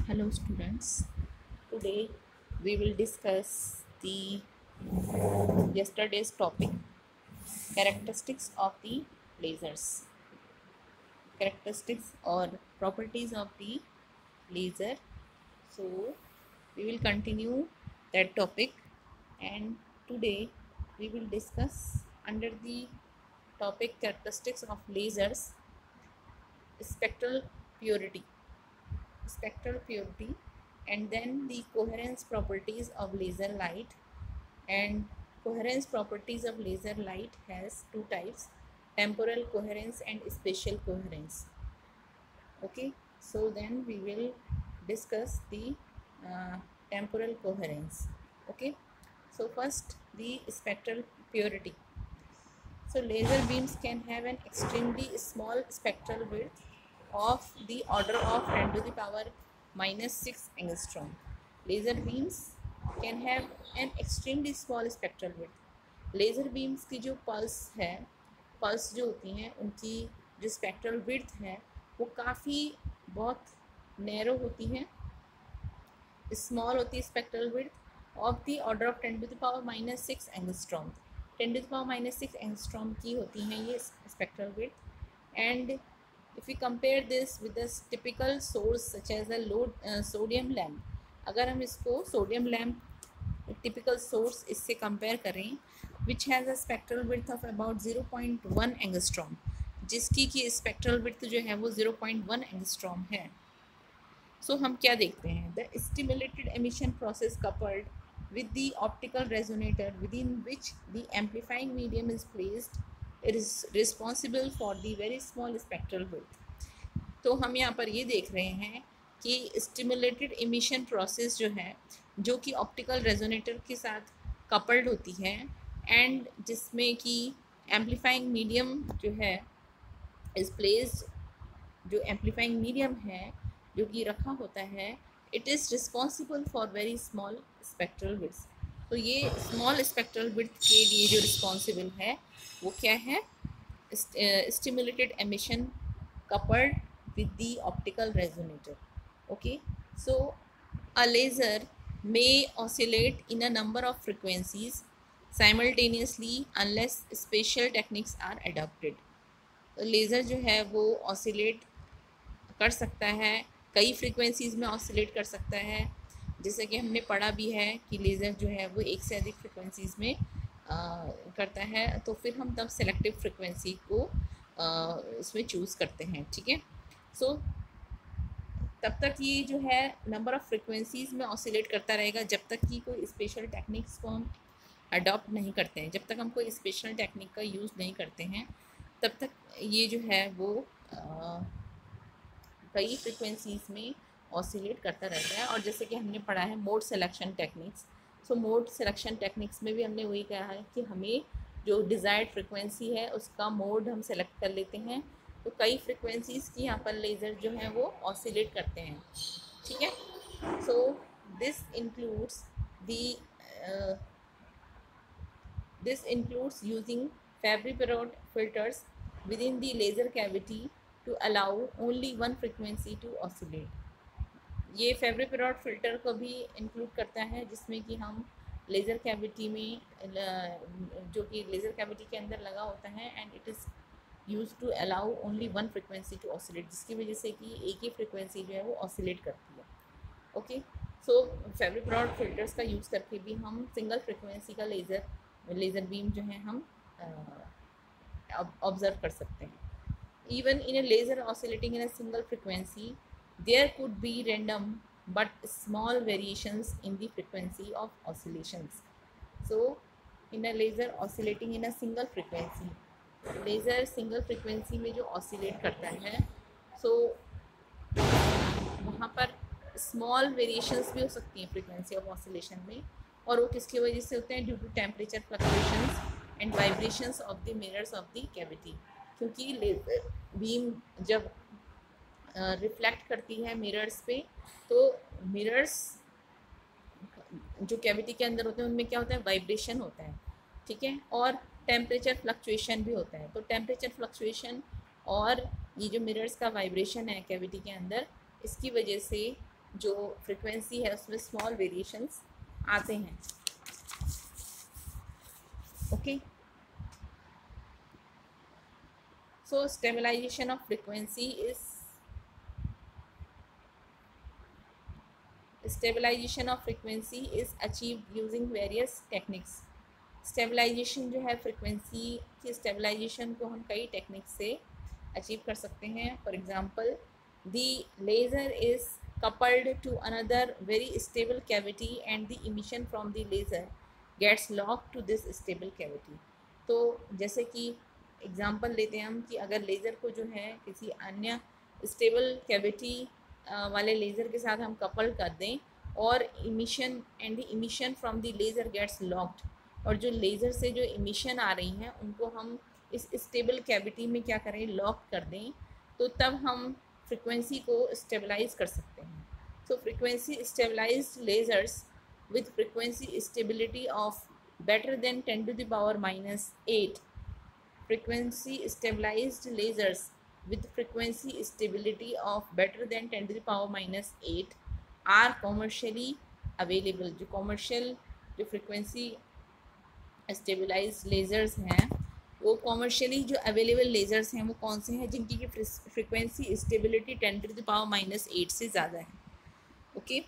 Hello students, today we will discuss the yesterday's topic, characteristics of the lasers, characteristics or properties of the laser. So we will continue that topic, and today we will discuss under the topic characteristics of lasers, spectral purity, spectral purity, and then the coherence properties of laser light. And coherence properties of laser light has two types, temporal coherence and spatial coherence. Okay, so then we will discuss the temporal coherence. Okay, so first the spectral purity. So laser beams can have an extremely small spectral width of the order of 10 to the power minus 6 angstrom. Laser beams can have an extremely small spectral width. Laser beams की जो pulse जो होती हैं उनकी जो spectral width है वो काफ़ी बहुत नैरो होती हैं, स्मॉल होती है spectral width of the order of 10 to the power minus 6 angstrom. 10 to the power minus 6 angstrom की होती हैं ये spectral width. And if you compare this with the typical source such as the low sodium lamp, अगर हम इसको sodium lamp typical source इससे compare करें, which has a spectral width of about 0.1 angstrom, जिसकी की स्पेक्ट्रल विड्थ जो है वो 0.1 एंगस्ट्रॉम है। सो हम क्या देखते हैं, the stimulated emission process coupled with the optical resonator within which the amplifying medium is placed, it is responsible for the very small spectral width. तो हम यहाँ पर ये देख रहे हैं कि स्टिमुलेटेड एमिशन प्रोसेस जो है, जो कि ऑप्टिकल रेजोनेटर के साथ कपल्ड होती है एंड जिसमें कि एम्पलीफाइंग मीडियम जो है इज प्लेस्ड, जो एम्पलीफाइंग मीडियम है जो कि रखा होता है, it is responsible for very small spectral width. तो ये स्मॉल स्पेक्ट्रल विड्थ के लिए जो रिस्पॉन्सिबल है वो क्या है, stimulated emission coupled with the optical resonator. Okay, so a laser may oscillate in a number of frequencies simultaneously unless special techniques are adopted. Laser जो है वो ऑसिलेट कर सकता है, कई फ्रीक्वेंसीज़ में ऑसिलेट कर सकता है, जैसे कि हमने पढ़ा भी है कि लेज़र जो है वो एक से अधिक फ्रीक्वेंसीज़ में करता है, तो फिर हम तब सेलेक्टिव फ्रीक्वेंसी को इसमें चूज़ करते हैं। ठीक है, सो तब तक ये जो है नंबर ऑफ़ फ्रीक्वेंसीज़ में ऑसिलेट करता रहेगा जब तक कि कोई स्पेशल टेक्निक्स को हम अडॉप्ट नहीं करते हैं। जब तक हम कोई स्पेशल टेक्निक का यूज़ नहीं करते हैं तब तक ये जो है वो कई फ्रीक्वेंसीज़ में ऑसिलेट करता रहता है। और जैसे कि हमने पढ़ा है मोड सिलेक्शन टेक्निक्स, सो मोड सिलेक्शन टेक्निक्स में भी हमने वही कहा है कि हमें जो डिज़ायर्ड फ्रीक्वेंसी है उसका मोड हम सेलेक्ट कर लेते हैं, तो कई फ्रीक्वेंसीज़ की यहाँ पर लेज़र जो हैं वो ऑसिलेट करते हैं। ठीक है, so this includes this includes using Fabry-Perot filters within the laser cavity to allow only one frequency to oscillate. ये Fabry-Perot filter को भी इंक्लूड करता है जिसमें कि हम लेज़र कैविटी में, जो कि लेज़र कैविटी के अंदर लगा होता है, and it is use to allow only one frequency to oscillate, जिसकी वजह से कि एक ही फ्रिक्वेंसी जो है वो ऑसिलेट करती है। ओके, सो Fabry-Perot फिल्टर्स का यूज़ करके भी हम सिंगल फ्रिक्वेंसी का लेज़र बीम जो है हम ऑब्जर्व कर सकते हैं। Even in a laser oscillating in a single frequency there could be random but small variations in the frequency of oscillations. So in a laser oscillating in a single frequency, laser single frequency में जो oscillate करता है, सो वहाँ पर small variations भी हो सकती हैं फ्रिक्वेंसी ऑफ ऑसिलेशन में, और वो किसकी वजह से होते हैं, due to temperature fluctuations and vibrations of the mirrors of the cavity. क्योंकि लेज़र बीम जब रिफ्लेक्ट करती है मिरर्स पे, तो मिरर्स जो कैविटी के अंदर होते हैं उनमें क्या होता है, वाइब्रेशन होता है। ठीक है, और टेम्परेचर फ्लक्चुएशन भी होता है। तो टेम्परेचर फ्लक्चुएशन और ये जो मिरर्स का वाइब्रेशन है कैविटी के अंदर, इसकी वजह से जो फ्रिक्वेंसी है उसमें स्मॉल वेरिएशंस आते हैं. Okay, so stabilization of frequency is achieved using various techniques. Stabilization जो है फ्रिक्वेंसी की स्टेबलाइजेशन को हम कई टेक्निक से अचीव कर सकते हैं. For example, the laser is coupled to another very stable cavity and the emission from the laser gets locked to this stable cavity. तो जैसे कि एग्जांपल लेते हैं हम कि अगर लेज़र को जो है किसी अन्य स्टेबल कैविटी वाले लेज़र के साथ हम कपल कर दें और emission and the emission from the laser gets locked, और जो लेज़र से जो इमिशन आ रही हैं उनको हम इस स्टेबल कैविटी में क्या करें, लॉक कर दें, तो तब हम फ्रिक्वेंसी को स्टेबलाइज कर सकते हैं. So frequency stabilized lasers with frequency stability of better than 10 to the power minus 8. Frequency stabilized lasers with frequency stability of better than 10 to the power minus 8 are commercially available. जो commercial जो frequency stabilized lasers हैं वो commercially जो available lasers हैं वो कौन से हैं, जिनकी की frequency stability 10 to the power minus 8 से ज़्यादा है. Okay,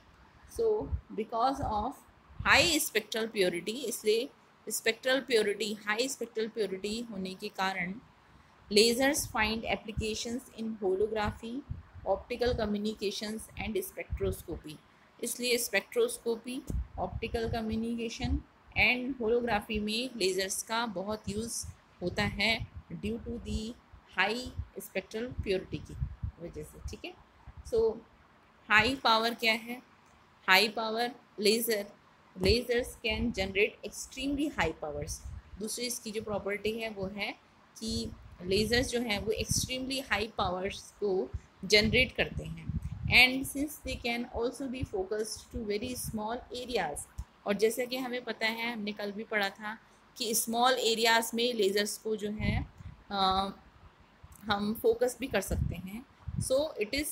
so because of high spectral purity, इसलिए spectral purity, high spectral purity होने के कारण lasers find applications in holography, optical communications and spectroscopy. इसलिए spectroscopy, optical communication and holography में lasers का बहुत यूज़ होता है due to the high spectral purity की वजह से. ठीक है, सो हाई पावर क्या है, high power lasers can generate extremely high powers. दूसरी इसकी जो प्रॉपर्टी है वो है कि लेज़र्स जो हैं वो एक्सट्रीमली हाई पावर्स को जनरेट करते हैं. And since they can also be focused to very small areas, और जैसा कि हमें पता है, हमने कल भी पढ़ा था कि स्मॉल एरियाज़ में लेज़र्स को जो है हम फोकस भी कर सकते हैं. So it is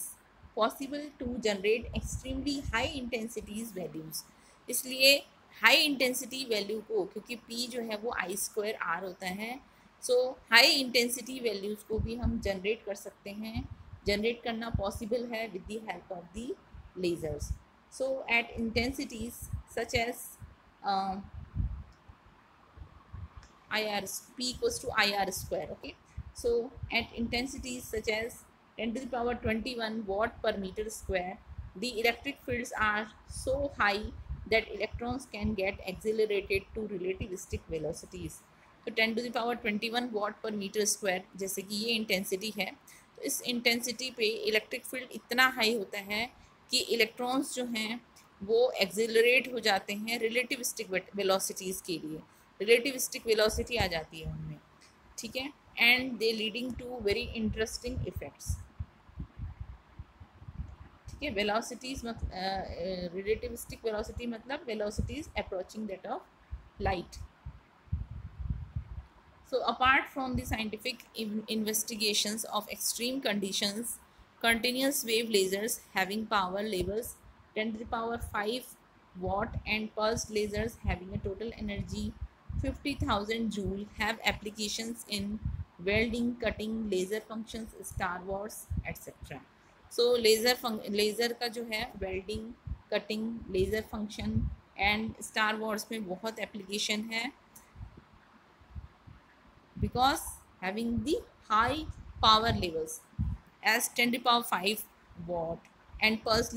possible to generate extremely high intensities values. इसलिए हाई इंटेंसिटी वैल्यू को, क्योंकि P जो है वो I²R होता है, सो हाई इंटेंसिटी वैल्यूज़ को भी हम जनरेट कर सकते हैं. जनरेट करना पॉसिबल है with the help of the lasers. So at intensities such as P equals to IR². Okay, so at intensities such as 10 to the power 21 watt per meter square, the electric fields are so high that electrons can get accelerated to relativistic velocities. तो 10 to the power 21 watt per meter square जैसे कि ये intensity है, तो इस intensity पे electric field इतना high होता है कि इलेक्ट्रॉन्स जो हैं वो एक्सेलरेट हो जाते हैं रिलेटिविस्टिक वेलोसिटीज़ के लिए. रिलेटिविस्टिक वेलोसिटी आ जाती है उनमें. ठीक है, and they leading to very interesting effects. ठीक है, वेलोसिटीज रिलेटिविस्टिक वेलोसिटी मतलब velocities approaching that of light. So apart from the scientific investigations of extreme conditions, continuous wave lasers having power levels 10 to the power 5 watt and pulsed lasers having a total energy 50,000 joule have applications in welding, cutting, laser functions, Star Wars, etc. So laser का जो है welding, cutting, laser function and Star Wars में बहुत application है, because having the high power levels as 10 to the power 5 watt and pulse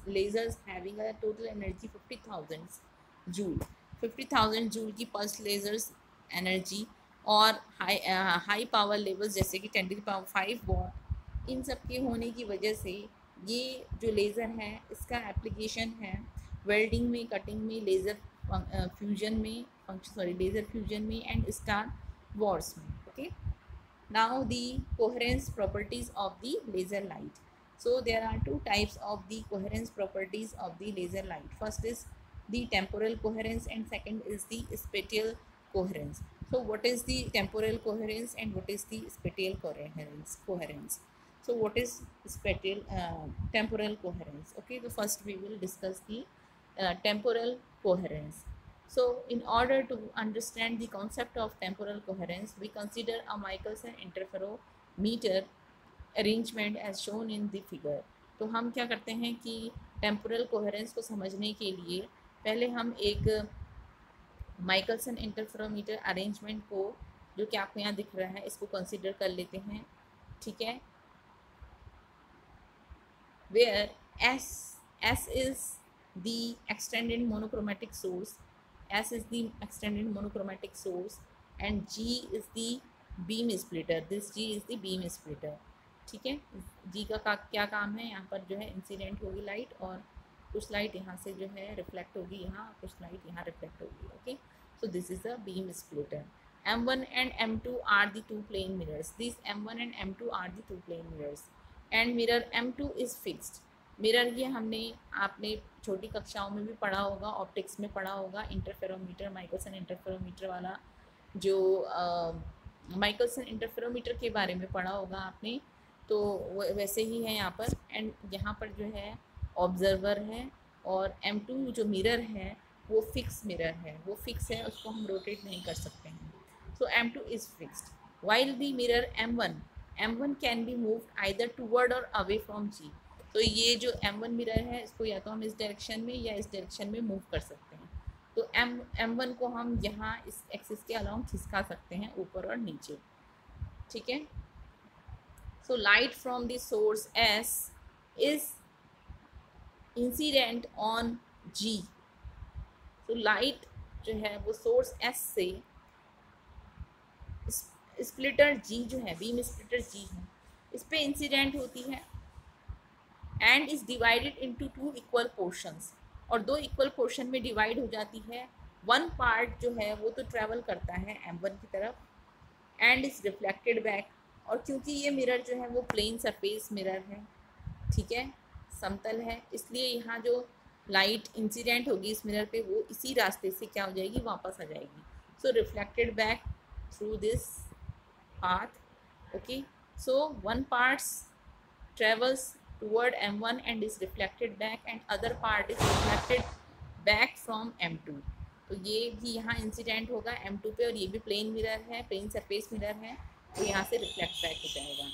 lasers having a total energy 50,000 joule. 50,000 joule की pulse lasers energy और high power levels जैसे कि 10 to the power 5 what, इन सब के होने की वजह से ये जो लेज़र है इसका एप्लीकेशन है वेल्डिंग में, कटिंग में, लेज़र फ्यूजन में, लेज़र फ्यूजन में एंड स्टार वॉर्स में. Okay, now the coherence properties of the laser light. So there are two types of the coherence properties of the laser light. First is the temporal coherence and second is the spatial coherence. So what is the temporal coherence and what is the spatial coherence? So what is spatial temporal coherence? Okay, so first we will discuss the temporal coherence. So in order to understand the concept of temporal coherence, we consider a Michelson interferometer arrangement as shown in the figure. तो हम क्या करते हैं कि temporal coherence को समझने के लिए पहले हम एक माइकलसन इंटरफेरोमीटर अरेंजमेंट को, जो कि आपको यहाँ दिख रहा है, इसको कंसिडर कर लेते हैं, ठीक है। where S is the extended monochromatic source, S is the extended monochromatic source and G is the beam splitter, this G is the beam splitter, ठीक है। G का क्या काम है, यहाँ पर जो है इंसिडेंट होगी लाइट और कुछ लाइट यहाँ से जो है रिफ्लेक्ट होगी यहाँ, कुछ लाइट यहाँ रिफ्लेक्ट होगी, okay. So this is a beam splitter. M1 and M2 are the two plane mirrors. These M1 and M2 are the two plane mirrors. And mirror M2 is fixed. Mirror ये हमने आपने छोटी कक्षाओं में भी पढ़ा होगा, ऑप्टिक्स में पढ़ा होगा, इंटरफेरोमीटर, माइकलसन इंटरफेरोमीटर वाला जो माइकलसन इंटरफेरोमीटर के बारे में पढ़ा होगा आपने, तो वैसे ही है यहाँ पर। एंड यहाँ पर जो है ऑब्जर्वर है और M2 जो मिरर है वो फिक्स मिरर है, वो फिक्स है, उसको हम रोटेट नहीं कर सकते हैं। सो M2 is fixed while the mirror M1 can be moved either toward और अवे फ्रॉम G। तो ये जो M1 मिरर है इसको या तो हम इस डायरेक्शन में या इस डायरेक्शन में मूव कर सकते हैं। तो M1 को हम यहाँ इस एक्सिस के अलाउंग खिसका सकते हैं ऊपर और नीचे, ठीक है। So light from the source S is incident on G। तो लाइट जो है वो सोर्स S से स्प्लिटर G जो है, बीम स्प्लिटर G है, इस पे इंसिडेंट होती है and is divided into two equal portions, और दो इक्वल पोर्शन में डिवाइड हो जाती है। वन पार्ट जो है वो तो ट्रेवल करता है M1 की तरफ एंड इज रिफ्लेक्टेड बैक, और क्योंकि ये मिरर जो है वो प्लेन सरफेस मिरर है, ठीक है, समतल है, इसलिए यहाँ जो लाइट इंसिडेंट होगी इस मिरर पे वो इसी रास्ते से क्या हो जाएगी, वापस आ जाएगी। So reflected back through this path, okay। So one part travels toward M1 and is reflected back and other part is reflected back from M2। तो ये भी यहाँ इंसिडेंट होगा M2 पे, और ये भी प्लेन मिरर है, प्लेन सरफेस मिरर है, तो यहाँ से रिफ्लेक्ट बैक हो जाएगा।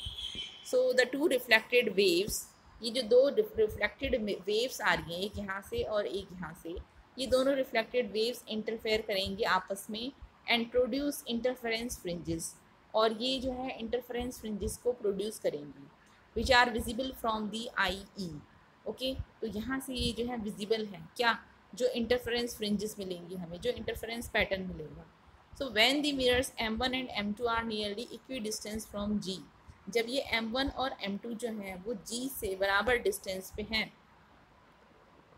So the two reflected waves, ये जो दो रिफ्लेक्टेड वेव्स आ रही हैं, एक यहाँ से और एक यहाँ से, ये दोनों रिफ्लेक्टेड वेव्स इंटरफेयर करेंगे आपस में एंड प्रोड्यूस इंटरफेरेंस फ्रिंजेस, और ये जो है इंटरफेरेंस फ्रिंजेस को प्रोड्यूस करेंगी which are visible from the IE, okay. तो यहाँ से ये जो है विजिबल है, क्या, जो इंटरफेरेंस फ्रिंजेस मिलेंगी हमें, जो इंटरफेरेंस पैटर्न मिलेगा। So when the mirrors M1 and M2 are nearly equidistance from G, जब ये M1 और M2 जो है वो G से बराबर डिस्टेंस पे हैं,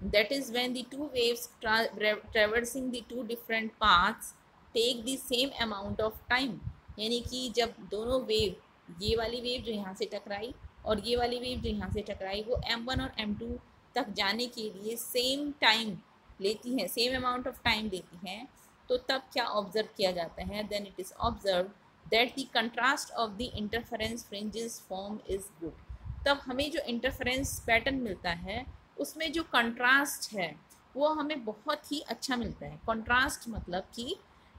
that is when the two waves traversing the two different paths take the same amount of time, यानी कि जब दोनों वेव, ये वाली वेव जो यहाँ से टकराई और ये वाली वेव जो यहाँ से टकराई, वो M1 और M2 तक जाने के लिए सेम टाइम लेती हैं, सेम अमाउंट ऑफ टाइम लेती हैं, तो तब क्या ऑब्जर्व किया जाता है, then it is observe that the contrast of the interference fringes form is good. तब हमें जो इंटरफेरेंस पैटर्न मिलता है उसमें जो कंट्रास्ट है वो हमें बहुत ही अच्छा मिलता है। कंट्रास्ट मतलब कि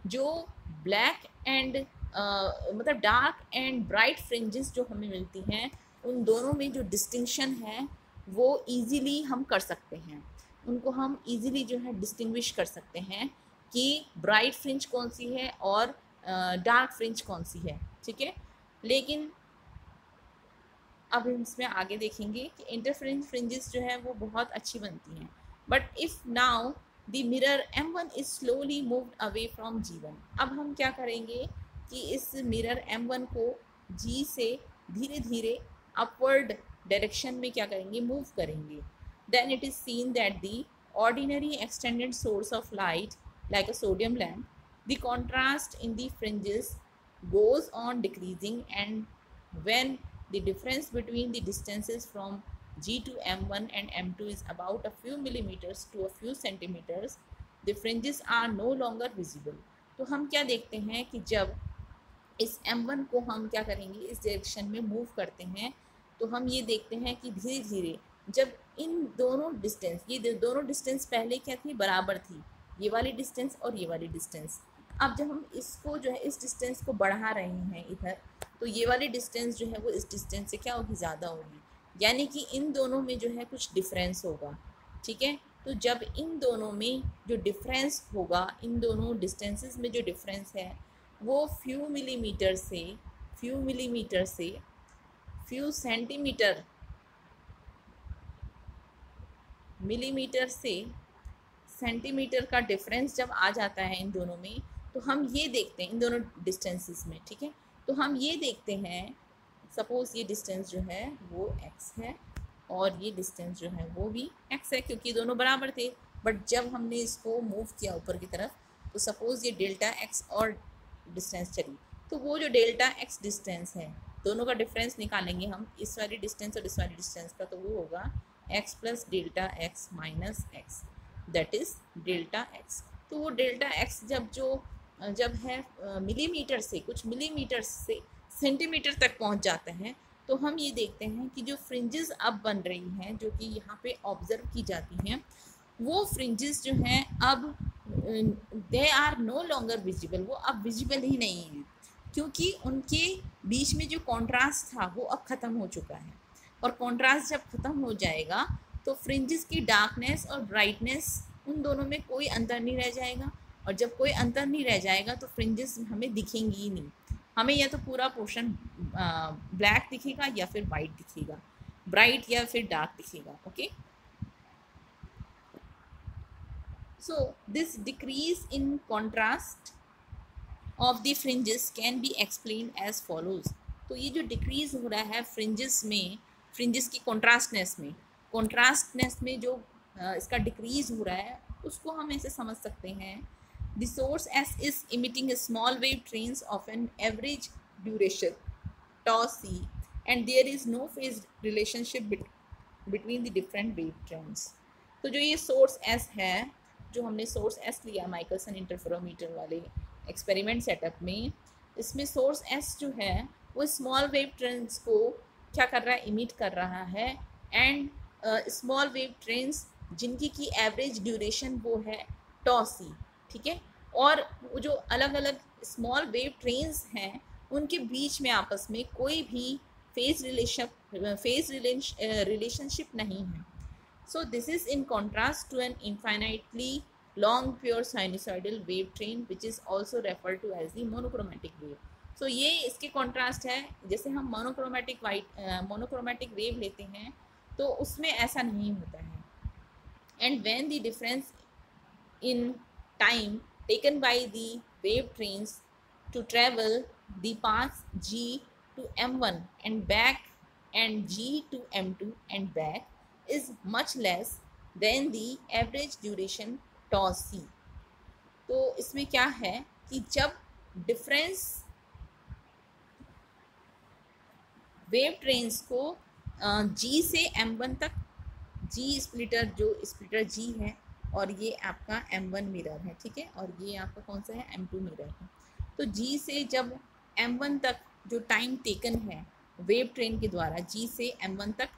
जो ब्लैक एंड मतलब डार्क एंड ब्राइट फ्रिंजेस जो हमें मिलती हैं, उन दोनों में जो डिस्टिंक्शन है वो इजीली हम कर सकते हैं, उनको हम इजीली जो है डिस्टिंग्विश कर सकते हैं कि ब्राइट फ्रिंज कौन सी है और डार्क फ्रिंज कौन सी है, ठीक है। लेकिन अब हम इसमें आगे देखेंगे कि इंटरफेरेंस फ्रिंजेस जो है वो बहुत अच्छी बनती हैं, but if now the mirror M1 is slowly moved away from G1, अब हम क्या करेंगे कि इस मिरर M1 को G से धीरे धीरे अपवर्ड डायरेक्शन में क्या करेंगे, मूव करेंगे। Then it is seen that the ordinary extended source of light like a sodium lamp, the contrast in the fringes goes on decreasing and when the difference between the distances from G to M1 and M2 is about a few millimeters to a few centimeters, the fringes are no longer visible। तो हम क्या देखते हैं कि जब इस M1 को हम क्या करेंगे, इस डायरेक्शन में मूव करते हैं, तो हम ये देखते हैं कि धीरे धीरे जब इन दोनों डिस्टेंस, ये दोनों डिस्टेंस पहले क्या थी, बराबर थी, ये वाली डिस्टेंस और ये वाली डिस्टेंस। अब जब हम इसको जो है इस डिस्टेंस को बढ़ा रहे हैं इधर, तो ये वाली डिस्टेंस जो है वो इस डिस्टेंस से क्या होगी, ज़्यादा होगी, यानी कि इन दोनों में जो है कुछ डिफरेंस होगा। ठीक है, तो जब इन दोनों में जो डिफरेंस होगा, इन दोनों डिस्टेंसेस में जो डिफरेंस है वो फ्यू मिलीमीटर से फ्यू मिलीमीटर से सेंटीमीटर का डिफरेंस जब आ जाता है इन दोनों में, तो हम ये देखते हैं इन दोनों डिस्टेंसेस में। ठीक है, तो हम ये देखते हैं, सपोज़ ये डिस्टेंस जो है वो x है और ये डिस्टेंस जो है वो भी x है, क्योंकि दोनों बराबर थे। बट जब हमने इसको मूव किया ऊपर की तरफ, तो सपोज़ ये डेल्टा x और डिस्टेंस चली, तो वो जो डेल्टा x डिस्टेंस है, दोनों का डिफरेंस निकालेंगे हम, इस वाली डिस्टेंस और इस वाली डिस्टेंस का, तो वो होगा x plus delta x minus x, that is delta x। तो वो डेल्टा x जब है मिलीमीटर से, कुछ मिलीमीटर से सेंटीमीटर तक पहुंच जाते हैं, तो हम ये देखते हैं कि जो फ्रिंजेस अब बन रही हैं, जो कि यहाँ पे ऑब्जर्व की जाती हैं, वो फ्रिंजेस जो हैं अब they are no longer visible, वो अब विजिबल ही नहीं है, क्योंकि उनके बीच में जो कॉन्ट्रास्ट था वो अब ख़त्म हो चुका है। और कॉन्ट्रास्ट जब ख़त्म हो जाएगा तो फ्रिंजेस की डार्कनेस और ब्राइटनेस, उन दोनों में कोई अंतर नहीं रह जाएगा। और जब कोई अंतर नहीं रह जाएगा तो फ्रिंजेस हमें दिखेंगी ही नहीं, हमें या तो पूरा पोर्शन ब्लैक दिखेगा या फिर वाइट दिखेगा, ब्राइट या फिर डार्क दिखेगा। Okay, so this decrease in contrast of the fringes can be explain as follows. तो ये जो डिक्रीज हो रहा है फ्रिंजेस में, फ्रिंजेस की कॉन्ट्रास्टनेस में जो इसका डिक्रीज हो रहा है, उसको हम ऐसे समझ सकते हैं, the source S is emitting a small wave trains of an average duration tau c, and there is no phase relationship between the different wave trains। तो जो ये सोर्स S है, जो हमने सोर्स S लिया माइकलसन इंटरफेरोमीटर वाले experiment setup में, इसमें सोर्स S जो है वो स्मॉल वेव ट्रेन्स को क्या कर रहा है, इमिट कर रहा है। एंड स्मॉल वेव ट्रेन्स जिनकी की एवरेज ड्यूरेशन वो है टॉ सी। ठीक है, और वो जो अलग अलग स्मॉल वेव ट्रेन्स हैं उनके बीच में आपस में कोई भी फेज रिलेशनशिप नहीं है। So this is in contrast to an infinitely long pure sinusoidal wave train which is also refer to as the monochromatic wave. So ये इसके कॉन्ट्रास्ट है, जैसे हम मोनोक्रोमेटिक वेव लेते हैं तो उसमें ऐसा नहीं होता है। And when the difference in time taken by the wave trains to travel the path G to M1 and back and G to M2 and back is much less than the average duration tau c। तो इसमें क्या है कि जब difference wave trains को G से M1 तक, G splitter, जो स्प्लिटर G है, और ये आपका M1 मिरर है। ठीक है, और ये आपका कौन सा है, M2 मिरर है। तो G से जब M1 तक जो टाइम टेकन है वेव ट्रेन के द्वारा, G से M1 तक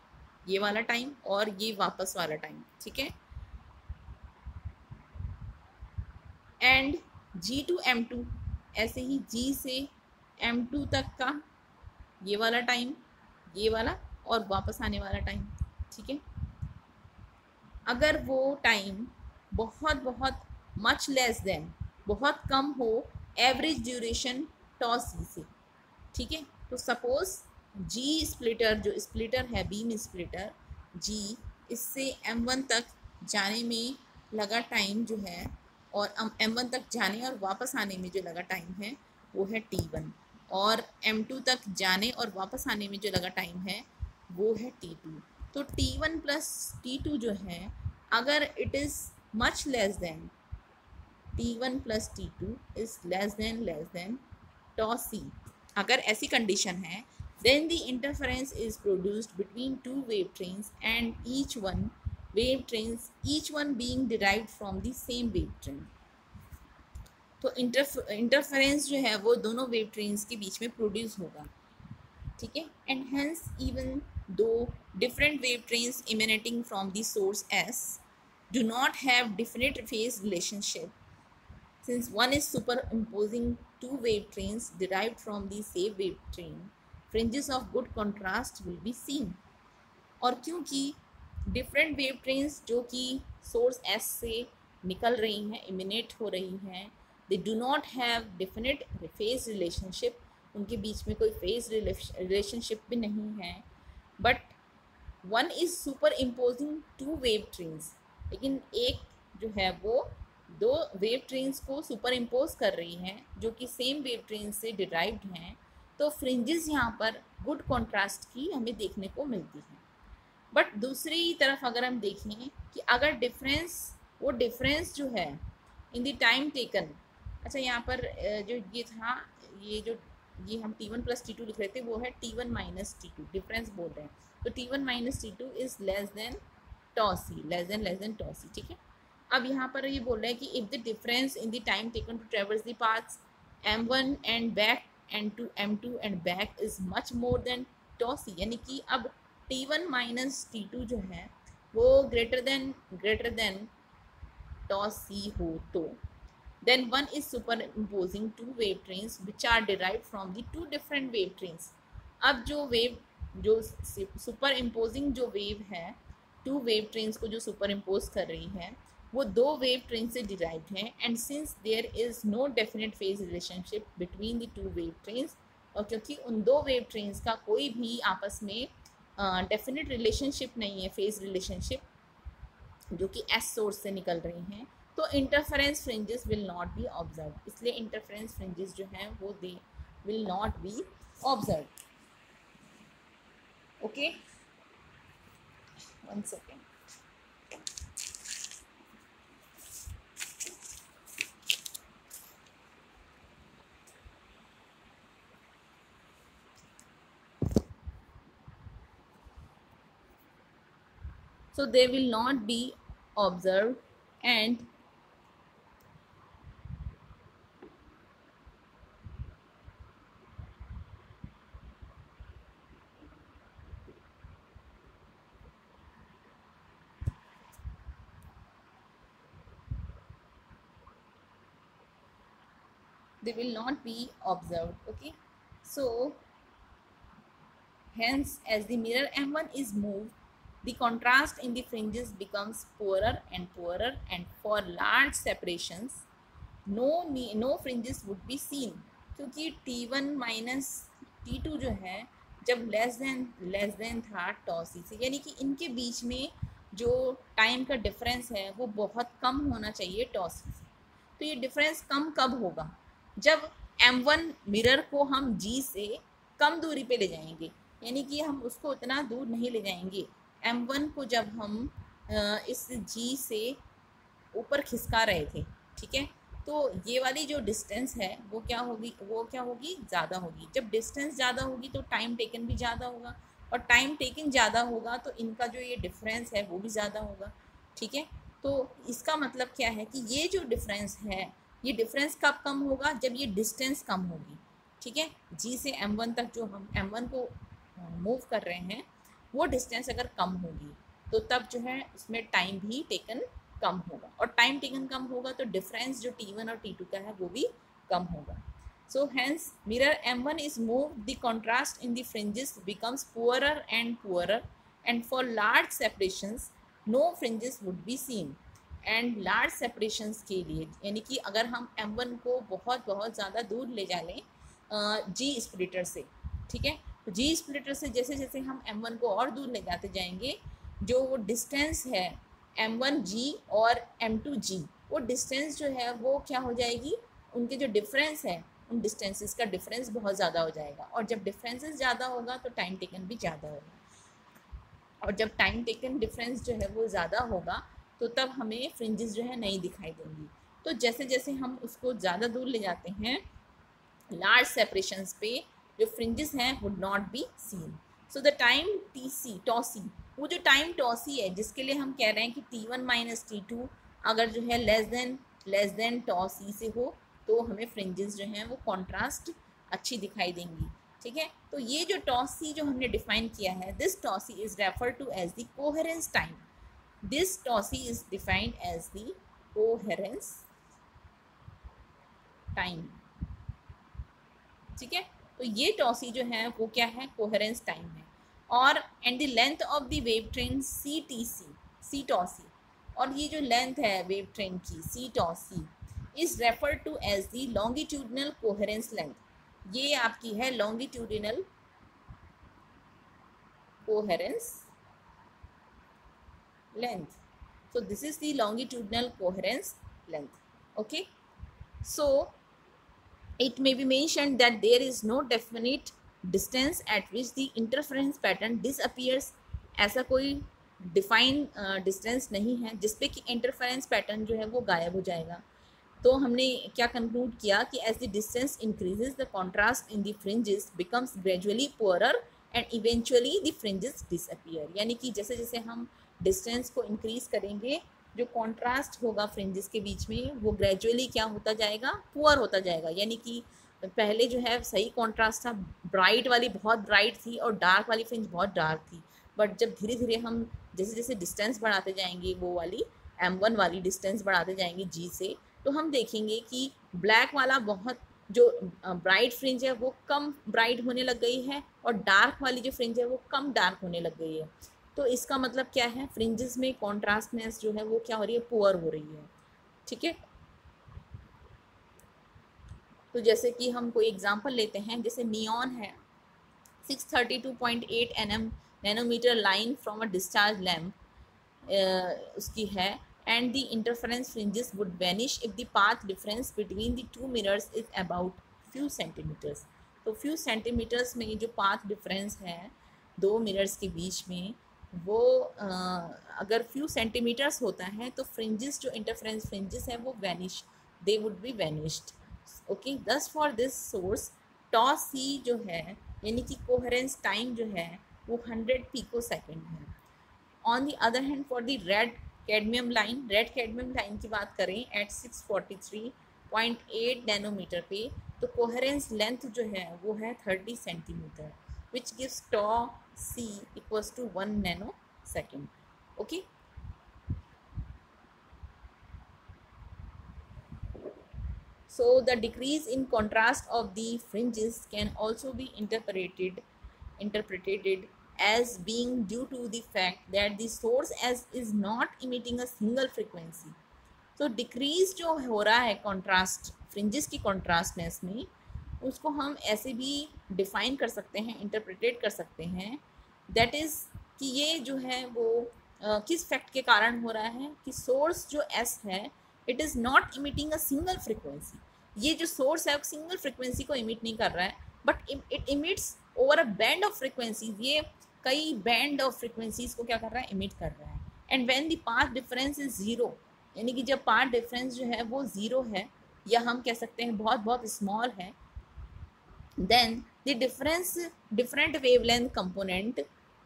ये वाला टाइम और ये वापस वाला टाइम। ठीक है, एंड G to M2, ऐसे ही G से M2 तक का ये वाला टाइम, ये वाला और वापस आने वाला टाइम। ठीक है, अगर वो टाइम बहुत मच लेस देन, बहुत कम हो एवरेज ड्यूरेशन टॉ सी से। ठीक है, तो सपोज G स्प्लिटर, जो स्प्लिटर है बीम स्प्लिटर G, इससे M1 तक जाने में लगा टाइम जो है, और M1 तक जाने और वापस आने में जो लगा टाइम है वो है T1, और M2 तक जाने और वापस आने में जो लगा टाइम है वो है T2। तो T1 प्लस T2 जो है, अगर it is much less than T1 plus T2 is less than tau c, अगर ऐसी कंडीशन है, then the interference is produced between two wave trains and each one being derived from the same wave train। तो interference जो है वो दोनों wave trains के बीच में प्रोड्यूस होगा। ठीक है, and hence even though different wave trains emanating from the source S do not have definite phase relationship, since one is superimposing two wave trains derived from the same wave train, fringes of good contrast will be seen. और क्योंकि different wave trains जो कि source S से निकल रही हैं, इमिनेट हो रही हैं, they do not have definite phase relationship, उनके बीच में कोई फेज रिलेशनशिप भी नहीं है, but one is superimposing two wave trains, लेकिन एक जो है वो दो वेव ट्रेन्स को सुपर इम्पोज कर रही हैं जो कि सेम वेव ट्रेन से डिराइव्ड हैं, तो फ्रिंजेस यहाँ पर गुड कॉन्ट्रास्ट की हमें देखने को मिलती है. बट दूसरी तरफ अगर हम देखें कि अगर वो डिफरेंस जो है इन द टाइम टेकन, अच्छा यहाँ पर जो ये था, ये हम T1 प्लस T2 लिख रहे थे, वो है T1 माइनस T2, डिफरेंस बोल रहे हैं, तो T1 minus T2 is less than tau c, less than tau c. ठीक है, अब यहाँ पर ये बोल रहे हैं कि if the difference in the time taken to traverse the paths M1 and back and to M2 and back is much more than tau c, यानी कि अब T1 माइनस T2 जो है वो ग्रेटर देन टॉस सी हो, तो then one is superimposing two wave trains which are derived from the two different wave trains. अब जो सुपर इम्पोजिंग जो वेव है, टू वेव ट्रेन्स को जो सुपर इम्पोज कर रही है, वो दो वेव ट्रेन से डिराइव्ड हैं, and since there is no definite phase relationship between the two wave trains, और क्योंकि उन दो वेव ट्रेन्स का कोई भी आपस में डेफिनेट रिलेशनशिप नहीं है, फेज रिलेशनशिप, जो कि एस सोर्स से निकल रही हैं, तो interference fringes will not be observe, इसलिए इंटरफेरेंस फ्रिंजेस जो हैं वो they will not be observe. Okay, one second. So they will not be observed, and they will not be observed. Okay, so hence as the mirror M1 is moved, the contrast in the fringes becomes poorer and poorer, and for large separations no fringes would be seen, क्योंकि T1 minus T2 जो है जब less than था टॉसी से, यानी कि इनके बीच में जो टाइम का डिफरेंस है वो बहुत कम होना चाहिए टॉसी से. तो ये डिफरेंस कम कब होगा? जब M1 मिरर को हम G से कम दूरी पे ले जाएंगे, यानी कि हम उसको उतना दूर नहीं ले जाएंगे. M1 को जब हम इस G से ऊपर खिसका रहे थे, ठीक है, तो ये वाली जो डिस्टेंस है वो क्या होगी ज़्यादा होगी. जब डिस्टेंस ज़्यादा होगी तो टाइम टेकन भी ज़्यादा होगा, और टाइम टेकन ज़्यादा होगा तो इनका जो ये डिफरेंस है वो भी ज़्यादा होगा. ठीक है, तो इसका मतलब क्या है कि ये जो डिफरेंस है, ये डिफरेंस कब कम होगा? जब ये डिस्टेंस कम होगी. ठीक है, G से M1 तक जो हम M1 को मूव कर रहे हैं वो डिस्टेंस अगर कम होगी तो तब जो है उसमें टाइम भी टेकन कम होगा, और टाइम टेकन कम होगा तो डिफरेंस जो T1 और T2 का है वो भी कम होगा. So hence mirror M1 is move, the contrast in the fringes becomes poorer and for large separations no fringes would be seen. And large separations के लिए, यानी कि अगर हम M1 को बहुत ज़्यादा दूर ले जा लें G स्प्लिटर से, ठीक है, तो G स्प्लिटर से जैसे जैसे हम M1 को और दूर ले जाते जाएंगे, जो वो डिस्टेंस है M1G और M2G, वो डिस्टेंस जो है वो क्या हो जाएगी, उनके जो डिफरेंस है उन डिस्टेंसेस का डिफरेंस बहुत ज़्यादा हो जाएगा, और जब डिफरेंसेस ज़्यादा होगा तो टाइम टेकन भी ज़्यादा होगा, और जब टाइम टेकन डिफरेंस जो है वो ज़्यादा होगा तो तब हमें फ्रिंजेस जो है नहीं दिखाई देंगी. तो जैसे जैसे हम उसको ज़्यादा दूर ले जाते हैं लार्ज सेपरेशंस पे, जो फ्रिंजेस हैं would not be seen. So the time tau c, वो जो टाइम टॉसी है जिसके लिए हम कह रहे हैं कि T1 माइनस T2 अगर जो है लेस देन टॉसी से हो तो हमें फ्रिंजेस जो हैं वो कॉन्ट्रास्ट अच्छी दिखाई देंगी. ठीक है। तो ये जो टॉस सी जो हमने डिफाइन किया है, this tau's c is refer to as the coherence time. This tau's c is defined as the coherence time. ठीक है। तो ये टॉसी जो है वो क्या है, कोहेरेंस टाइम है। और and the length of the wave train c t c, c tau c, और ये जो लेंथ है वेव ट्रेन की c tau c is refer to as the longitudinal coherence length. ये आपकी है longitudinal coherence length. So this is the longitudinal coherence length. Okay. So it may be mentioned that there is no definite distance at which the interference pattern disappears. ऐसा कोई define distance नहीं है जिसपे कि interference pattern जो है वो गायब हो जाएगा। तो हमने क्या कंक्लूड किया कि as the distance increases the contrast in the fringes becomes gradually poorer and eventually the fringes disappear. यानी कि जैसे जैसे हम डिस्टेंस को इंक्रीज करेंगे, जो कॉन्ट्रास्ट होगा फ्रिंजेस के बीच में वो ग्रेजुअली क्या होता जाएगा, पुअर होता जाएगा। यानी कि पहले जो है सही कॉन्ट्रास्ट था, ब्राइट वाली बहुत ब्राइट थी और डार्क वाली फ्रिंज बहुत डार्क थी। बट जब धीरे धीरे हम जैसे जैसे डिस्टेंस बढ़ाते जाएंगे, वो वाली M1 वाली डिस्टेंस बढ़ाते जाएंगे G से, तो हम देखेंगे कि ब्लैक वाला बहुत जो ब्राइट फ्रिंज है वो कम ब्राइट होने लग गई है और डार्क वाली जो फ्रिंज है वो कम डार्क होने लग गई है। तो इसका मतलब क्या है, फ्रिंजेस में कॉन्ट्रास्टनेस जो है वो क्या हो रही है, पुअर हो रही है। ठीक है। तो जैसे कि हम कोई एग्जांपल लेते हैं, जैसे नियॉन है 632.8 nanometre line from a discharge lamp उसकी है, and the interference fringes would vanish if the path difference between the two mirrors is about few centimeters. तो few centimeters में जो path difference है दो mirrors के बीच में वो अगर few centimeters होता है तो fringes जो interference fringes है वो vanish, they would be vanished. Okay, thus for this source tau c जो है यानी कि coherence time जो है वो 100 picosecond है। On the other hand for the red cadmium line की बात करें एट 643.8 नैनोमीटर पे, तो कोहेरेंस लेंथ जो है वो है 30 centimetre, which gives tau c equals to 1 nanosecond. Okay. So the decrease in contrast of the fringes can also be interpreted as being due to the fact that the source as is not emitting a single frequency. तो decrease जो हो रहा है contrast fringes की कॉन्ट्रास्टनेस में, उसको हम ऐसे भी डिफाइन कर सकते हैं, इंटरप्रिटेट कर सकते हैं, दैट इज़ कि ये जो है वो किस फैक्ट के कारण हो रहा है कि सोर्स जो एस है it is not emitting a single frequency. ये जो सोर्स है वो सिंगल फ्रिक्वेंसी को इमिट नहीं कर रहा है, but it emits over a band of frequencies. ये कई बैंड ऑफ फ्रिक्वेंसीज को क्या कर रहा है, इमिट कर रहा है। And when the path difference is zero, यानी कि जब पाथ डिफरेंस जो है वो ज़ीरो है या हम कह सकते हैं बहुत बहुत स्मॉल है, then the different wavelength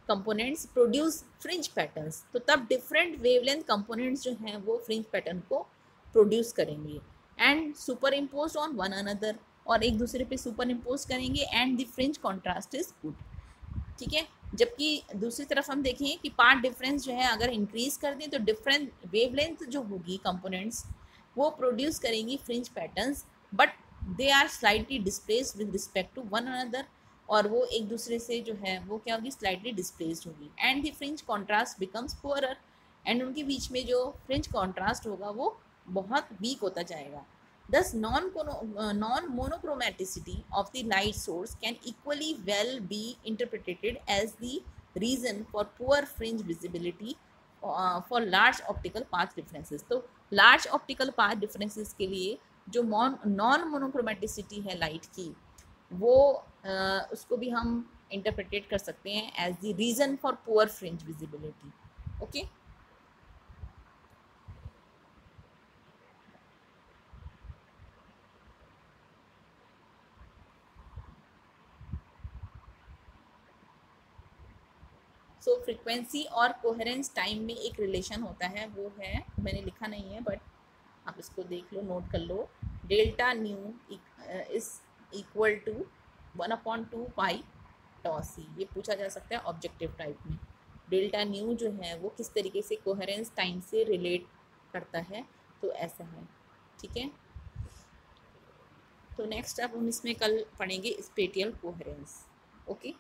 components produce fringe patterns. तो तब डिफरेंट वेवलेंथ कंपोनेंट्स जो हैं वो फ्रिंज पैटर्न को प्रोड्यूस करेंगे and superimpose on one another, और एक दूसरे पे सुपर इम्पोज करेंगे and the fringe contrast is good. ठीक है। जबकि दूसरी तरफ हम देखें कि पार्ट डिफरेंस जो है अगर इंक्रीज कर दें तो डिफरेंट वेवलेंथ जो होगी कंपोनेंट्स वो प्रोड्यूस करेंगी fringe patterns, but they are slightly displaced with respect to one another, और वो एक दूसरे से जो है वो क्या होगी, स्लाइटली डिस्प्लेस्ड होगी and the fringe contrast becomes poorer, and उनके बीच में जो फ्रिंज कॉन्ट्रास्ट होगा वो बहुत वीक होता जाएगा। Thus, non-monochromaticity of the light source can equally well be interpreted as the reason for poor fringe visibility for large optical path differences. तो large optical path differences के लिए जो नॉन मोनोक्रोमेटिसिटी है लाइट की, वो उसको भी हम इंटरप्रेटेट कर सकते हैं as the reason for poor fringe visibility. Okay. So frequency और कोहेरेंस टाइम में एक रिलेशन होता है, वो है, मैंने लिखा नहीं है बट आप इसको देख लो, नोट कर लो, delta nu is equal to 1/2 pi tau c, ये पूछा जा सकता है ऑब्जेक्टिव टाइप में। डेल्टा न्यू जो है वो किस तरीके से कोहेरेंस टाइम से रिलेट करता है, तो ऐसा है, ठीक है। तो नेक्स्ट अब हम इसमें कल पढ़ेंगे स्पेटियल कोहेरेंस। ओके।